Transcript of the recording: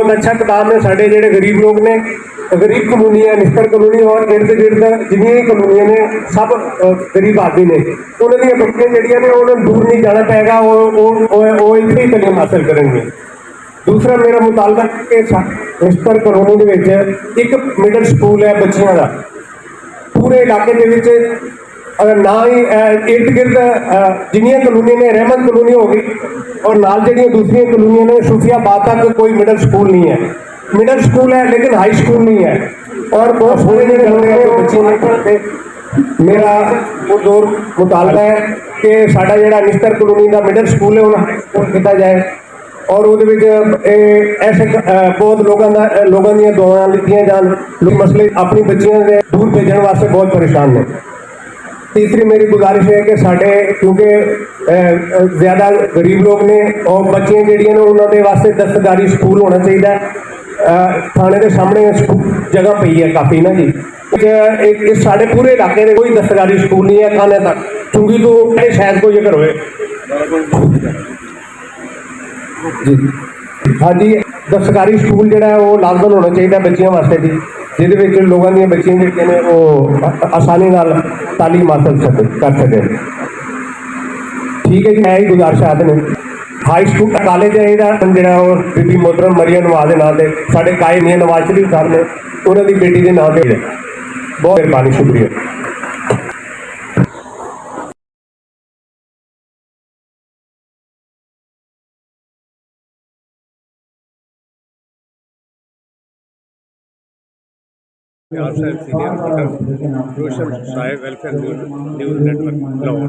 बहुत अच्छा किताब ने साढ़े जेडे गरीब लोग ने गरीब कलोनियां निस्तर कलोनी और इर्द गिर्द जिन्नियां भी कलोनियां ने सब गरीब आदमी ने उन्होंने बच्चियां जड़ियां ने उन्होंने दूर नहीं जाना पेगा वो इत्थे ही तालीम हासिल करेंगे। दूसरा मेरा मुतालबा है कि निस्तर कलोनी दे विच एक मिडल स्कूल है बच्चियां का पूरे इलाके के विच अगर ना ही इर्द गिर्द जिन्नियां कलोनियां ने रहमत कलोनी हो गई और नाल जड़ियां दूसरियां कलोनियां ने सूफियाबाद तक कोई मिडल स्कूल नहीं है। मिडल स्कूल है लेकिन हाई स्कूल नहीं है और बहुत सारे जो बच्चे नहीं पढ़ते। मेरा पुरजोर मुतालबा है कि साडा जिहड़ा निस्तर कलोनी का मिडल स्कूल है उन्हें हाई स्कूल किया जाए और ऐसे बहुत लोगों दी दुआवां लिखियां जान। लोग मसले अपनी बच्चियों के दूर भेजने वास्ते बहुत परेशान ने। तीसरी मेरी गुजारिश है कि साढ़े क्योंकि ज़्यादा गरीब लोग ने और बच्चियां जड़ियां ने उन्होंने वास्ते दस्तकारी स्कूल होना चाहिए। थाने के सामने जगह पई है काफ़ी ना जी साढ़े पूरे इलाके में कोई दस्तकारी स्कूल नहीं है खाने तक चुंगी तो शायद कोई अगर होए जी। हाँ जी दस्तकारी स्कूल जो है वो लाजमन होना चाहिए बच्चियों वास्ते जी जिद लोगों दी बच्चियां जी ने वो आसानी नाल तालीम हासिल कर सके। ठीक है जी मैं ही गुजारिश आते हैं हाई स्कूल कॉलेज है जो बीबी मोहतरम मरियम नवाज के नाम से साढ़े कायम मियां नवाज शरीफ साहब ने उन्होंने बेटी के नाम से बहुत मेहरबानी शुक्रिया। प्यार साहब सीनियर रिपोर्टर रोशन साहिब वेलफेयर न्यूज़ नेटवर्क लाहौर।